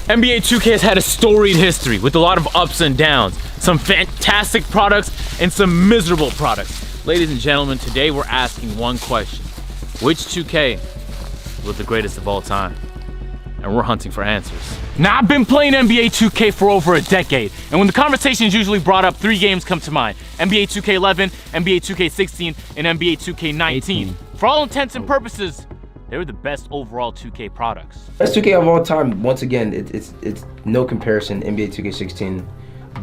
NBA 2K has had a storied history with a lot of ups and downs, some fantastic products and some miserable products. Ladies and gentlemen, today we're asking one question. Which 2K was the greatest of all time? And we're hunting for answers. Now, I've been playing NBA 2K for over a decade, and when the conversation is usually brought up, 3 games come to mind: NBA 2K11, NBA 2K16, and NBA 2K19. For all intents and purposes, they were the best overall 2K products. Best 2K of all time, once again, it's no comparison. NBA 2K16,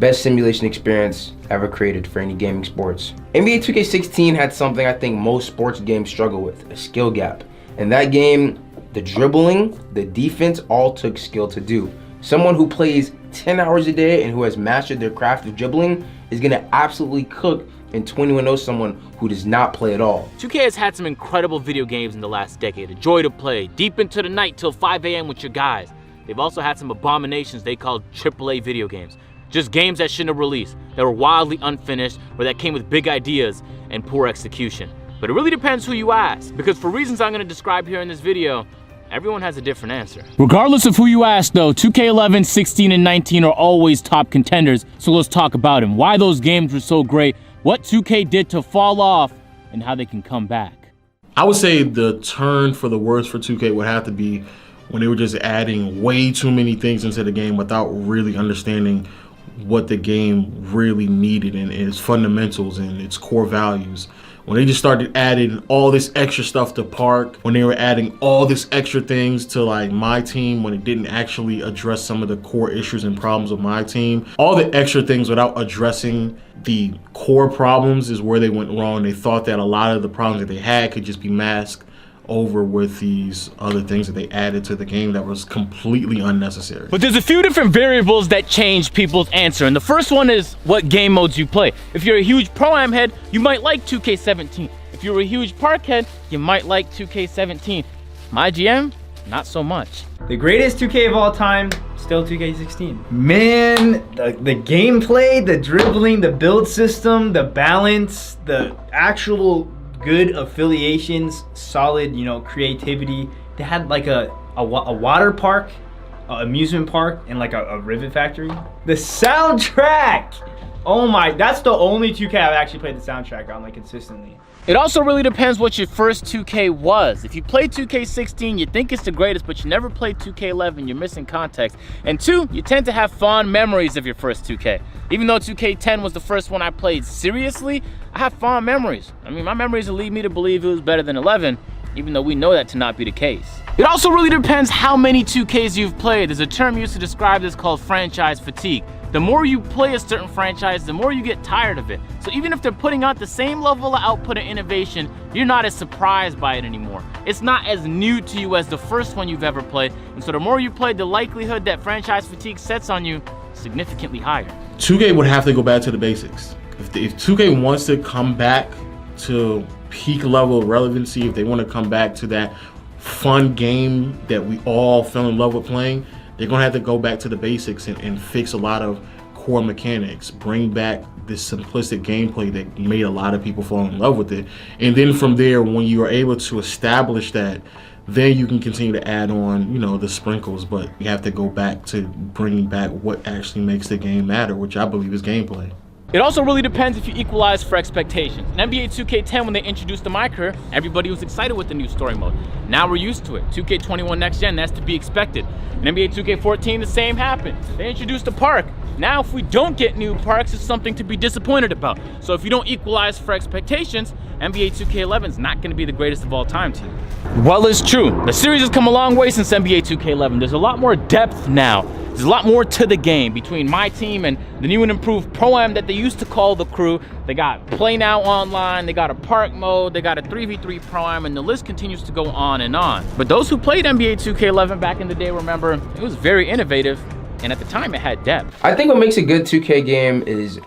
best simulation experience ever created for any gaming sports. NBA 2K16 had something I think most sports games struggle with: a skill gap. In that game, the dribbling, the defense, all took skill to do. Someone who plays 10 hours a day and who has mastered their craft of dribbling is gonna absolutely cook and 21-0 someone who does not play at all. 2K has had some incredible video games in the last decade, a joy to play, deep into the night till 5 a.m. with your guys. They've also had some abominations they called AAA video games. Just games that shouldn't have released, that were wildly unfinished, or that came with big ideas and poor execution. But it really depends who you ask, because for reasons I'm gonna describe here in this video, everyone has a different answer. Regardless of who you ask though, 2K11, 16, and 19 are always top contenders, so let's talk about them. Why those games were so great, what 2K did to fall off, and how they can come back. I would say the turn for the worst for 2K would have to be when they were just adding way too many things into the game without really understanding what the game really needed and its fundamentals and its core values. When they just started adding all this extra stuff to Park, when they were adding all this extra things to like My Team, when it didn't actually address some of the core issues and problems of My Team, all the extra things without addressing the core problems is where they went wrong. They thought that a lot of the problems that they had could just be masked over with these other things that they added to the game that was completely unnecessary. But there's a few different variables that change people's answer, and the first one is what game modes you play. If you're a huge Pro-Am head, you might like 2K17. If you're a huge Park head, you might like 2K17. My GM, not so much. The greatest 2K of all time, still 2K16. Man, the gameplay, the dribbling, the build system, the balance, the actual good affiliations, solid, creativity. They had like a water park, amusement park, and like a rivet factory. The soundtrack! Oh my, that's the only 2K I've actually played the soundtrack on like consistently. It also really depends what your first 2K was. If you played 2K16, you think it's the greatest, but you never played 2K11, you're missing context. And 2, you tend to have fond memories of your first 2K. Even though 2K10 was the first one I played seriously, I have fond memories. I mean, my memories will lead me to believe it was better than 11, even though we know that to not be the case. It also really depends how many 2Ks you've played. There's a term used to describe this called franchise fatigue. The more you play a certain franchise, the more you get tired of it. So even if they're putting out the same level of output and innovation, you're not as surprised by it anymore. It's not as new to you as the first one you've ever played. And so the more you play, the likelihood that franchise fatigue sets on you is significantly higher. 2K would have to go back to the basics. If 2K wants to come back to peak level of relevancy, if they want to come back to that fun game that we all fell in love with playing, they're gonna have to go back to the basics and fix a lot of core mechanics, bring back this simplistic gameplay that made a lot of people fall in love with it. And then from there, when you are able to establish that, then you can continue to add on, the sprinkles, but you have to go back to bringing back what actually makes the game matter, which I believe is gameplay. It also really depends if you equalize for expectations. In NBA 2K10, when they introduced the My Career, everybody was excited with the new story mode. Now we're used to it. 2K21 Next Gen, that's to be expected. In NBA 2K14, the same happened. They introduced a park. Now if we don't get new parks, it's something to be disappointed about. So if you don't equalize for expectations, NBA 2K11 is not gonna be the greatest of all time to you. Well, it's true. The series has come a long way since NBA 2K11. There's a lot more depth now. There's a lot more to the game between My Team and the new and improved Pro-Am that they used to call the Crew. They got Play Now Online, they got a Park mode, they got a 3v3 Pro-Am, and the list continues to go on and on. But those who played NBA 2K11 back in the day remember it was very innovative, and at the time it had depth. I think what makes a good 2K game is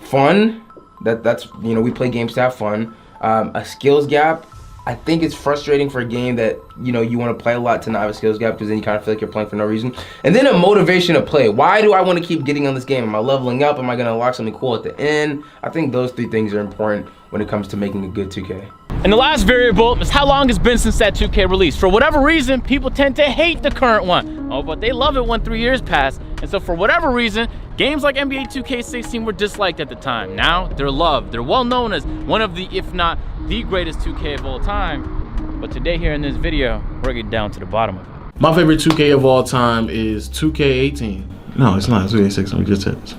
fun. That's we play games to have fun. A skills gap. I think it's frustrating for a game that, you want to play a lot to not have a skills gap, because then you kind of feel like you're playing for no reason. And then a motivation to play. Why do I want to keep getting on this game? Am I leveling up? Am I going to unlock something cool at the end? I think those 3 things are important when it comes to making a good 2K. And the last variable is how long it's been since that 2K release. For whatever reason, people tend to hate the current one. Oh, but they love it when 3 years pass. And so for whatever reason, games like NBA 2K16 were disliked at the time. Now they're loved. They're well known as one of the, if not the greatest 2K of all time. But today here in this video, we're getting down to the bottom of it. My favorite 2K of all time is 2K18. No, it's not. It's 2K6. We just said this.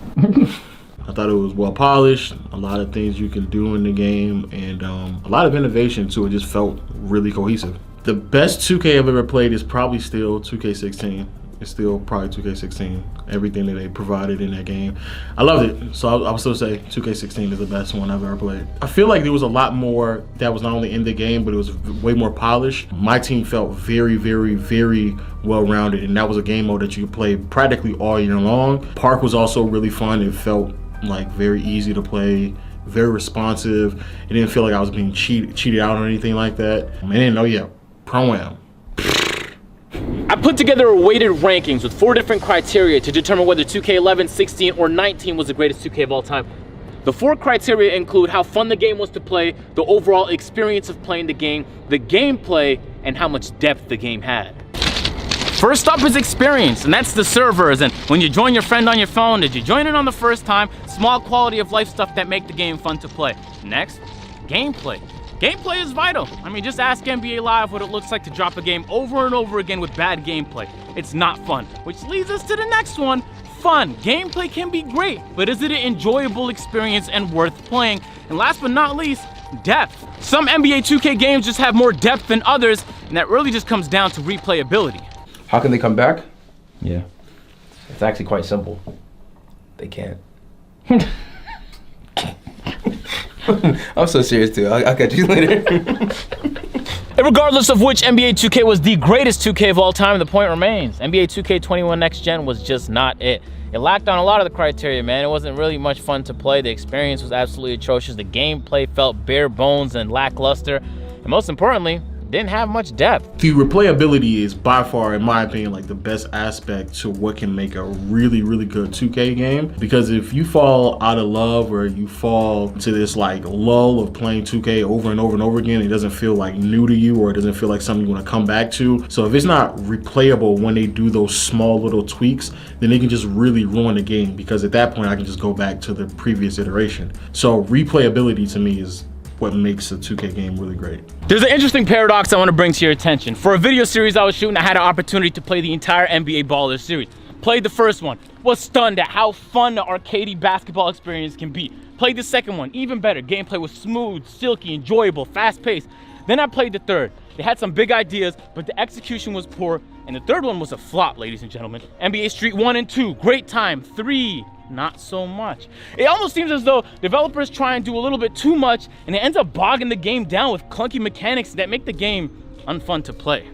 I thought it was well polished, a lot of things you can do in the game, and a lot of innovation too. It just felt really cohesive. The best 2K I've ever played is probably still 2K16. It's still probably 2K16. Everything that they provided in that game, I loved it. So I would still say 2K16 is the best one I've ever played. I feel like there was a lot more that was not only in the game, but it was way more polished. My team felt very, very, very well-rounded, and that was a game mode that you could play practically all year long. Park was also really fun. It felt like very easy to play, very responsive. It didn't feel like I was being cheated out or anything like that. And then, oh yeah, Pro-Am. I put together a weighted rankings with 4 different criteria to determine whether 2K11, 16, or 19 was the greatest 2K of all time. The 4 criteria include how fun the game was to play, the overall experience of playing the game, the gameplay, and how much depth the game had. First up is experience, and that's the servers. And when you join your friend on your phone, did you join it on the first time? Small quality of life stuff that make the game fun to play. Next, gameplay. Gameplay is vital. I mean, just ask NBA Live what it looks like to drop a game over and over again with bad gameplay. It's not fun, which leads us to the next one, fun. Gameplay can be great, but is it an enjoyable experience and worth playing? And last but not least, depth. Some NBA 2K games just have more depth than others, and that really just comes down to replayability. How can they come back? Yeah. It's actually quite simple. They can't. I'm so serious too. I'll catch you later. And regardless of which NBA 2K was the greatest 2K of all time, the point remains. NBA 2K21 Next Gen was just not it. It lacked on a lot of the criteria, man. It wasn't really much fun to play. The experience was absolutely atrocious. The gameplay felt bare bones and lackluster. And most importantly, didn't have much depth. The replayability is by far, in my opinion, like the best aspect to what can make a really, really good 2K game. Because if you fall out of love or you fall to this like lull of playing 2K over and over and over again, it doesn't feel like new to you, or it doesn't feel like something you want to come back to. So if it's not replayable when they do those small little tweaks, then they can just really ruin the game, because at that point I can just go back to the previous iteration. So replayability to me is what makes a 2K game really great. There's an interesting paradox I want to bring to your attention. For a video series I was shooting, I had an opportunity to play the entire NBA Ballers series. Played the first one, was stunned at how fun the arcadey basketball experience can be. Played the second one, even better. Gameplay was smooth, silky, enjoyable, fast-paced. Then I played the third. They had some big ideas, but the execution was poor, and the third one was a flop, ladies and gentlemen. NBA Street 1 and 2, great time. 3, not so much. It almost seems as though developers try and do a little bit too much, and it ends up bogging the game down with clunky mechanics that make the game unfun to play.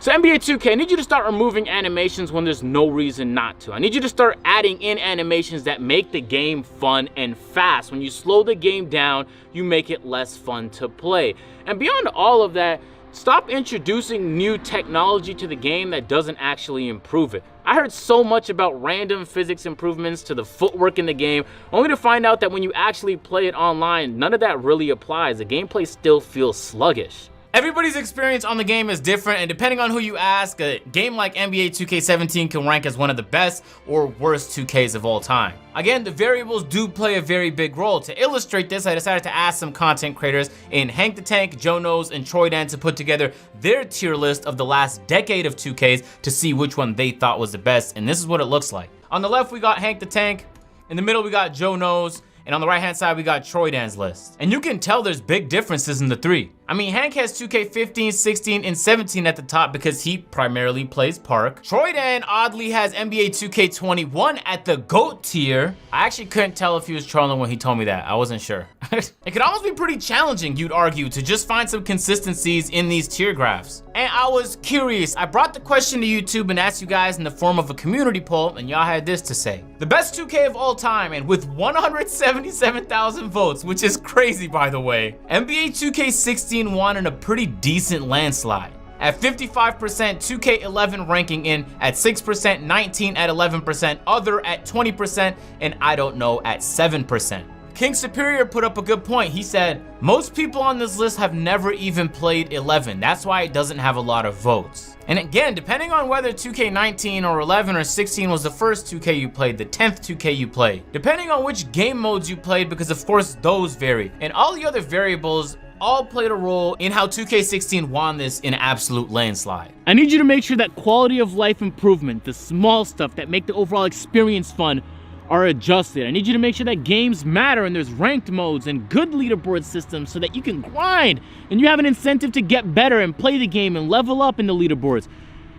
So NBA 2K, I need you to start removing animations when there's no reason not to. I need you to start adding in animations that make the game fun and fast. When you slow the game down, you make it less fun to play. And beyond all of that, stop introducing new technology to the game that doesn't actually improve it. I heard so much about random physics improvements to the footwork in the game, only to find out that when you actually play it online, none of that really applies. The gameplay still feels sluggish. Everybody's experience on the game is different, and depending on who you ask, a game like NBA 2K17 can rank as one of the best or worst 2Ks of all time. Again, the variables do play a very big role. To illustrate this, I decided to ask some content creators in Hank the Tank, Joe Knows, and Troy Dan to put together their tier list of the last decade of 2Ks to see which one they thought was the best, and this is what it looks like. On the left, we got Hank the Tank. In the middle, we got Joe Knows. And on the right-hand side, we got Troy Dan's list. And you can tell there's big differences in the three. I mean, Hank has 2K15, 16, and 17 at the top because he primarily plays Park. Troy Dan oddly has NBA 2K21 at the GOAT tier. I actually couldn't tell if he was trolling when he told me that. I wasn't sure. It could almost be pretty challenging, you'd argue, to just find some consistencies in these tier graphs. And I was curious. I brought the question to YouTube and asked you guys in the form of a community poll, and y'all had this to say. The best 2K of all time, and with 177,000 votes, which is crazy by the way, NBA 2K16 won in a pretty decent landslide. At 55%, 2K11 ranking in at 6%, 19 at 11%, other at 20%, and I don't know at 7%. King Superior put up a good point. He said, most people on this list have never even played 11. That's why it doesn't have a lot of votes. And again, depending on whether 2K19 or 11 or 16 was the first 2K you played, the 10th 2K you played, depending on which game modes you played, because of course those vary, and all the other variables all played a role in how 2K16 won this in absolute landslide. I need you to make sure that quality of life improvement, the small stuff that make the overall experience fun, are adjusted. I need you to make sure that games matter and there's ranked modes and good leaderboard systems so that you can grind and you have an incentive to get better and play the game and level up in the leaderboards.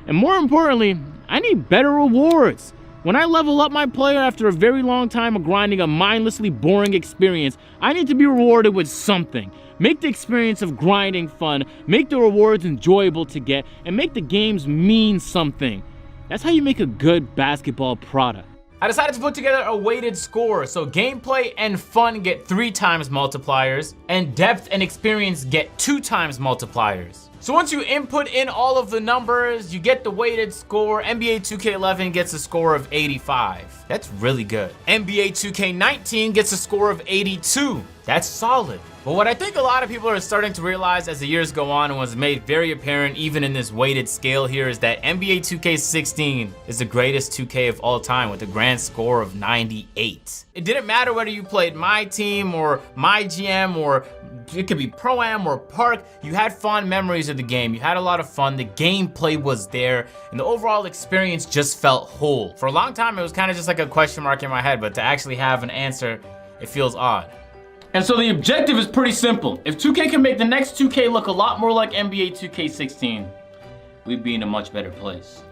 And more importantly, I need better rewards. When I level up my player after a very long time of grinding a mindlessly boring experience, I need to be rewarded with something. Make the experience of grinding fun, make the rewards enjoyable to get, and make the games mean something. That's how you make a good basketball product. I decided to put together a weighted score, so gameplay and fun get 3 times multipliers, and depth and experience get 2 times multipliers. So once you input in all of the numbers, you get the weighted score. NBA 2K11 gets a score of 85. That's really good. NBA 2K19 gets a score of 82. That's solid. But what I think a lot of people are starting to realize as the years go on, and was made very apparent even in this weighted scale here, is that NBA 2K16 is the greatest 2K of all time with a grand score of 98. It didn't matter whether you played my team or my GM, or it could be Pro-Am or Park. You had fond memories of the game. You had a lot of fun. The gameplay was there, and the overall experience just felt whole. For a long time, it was kind of just like a question mark in my head, but to actually have an answer, it feels odd. And so the objective is pretty simple. If 2K can make the next 2K look a lot more like NBA 2K16, we'd be in a much better place.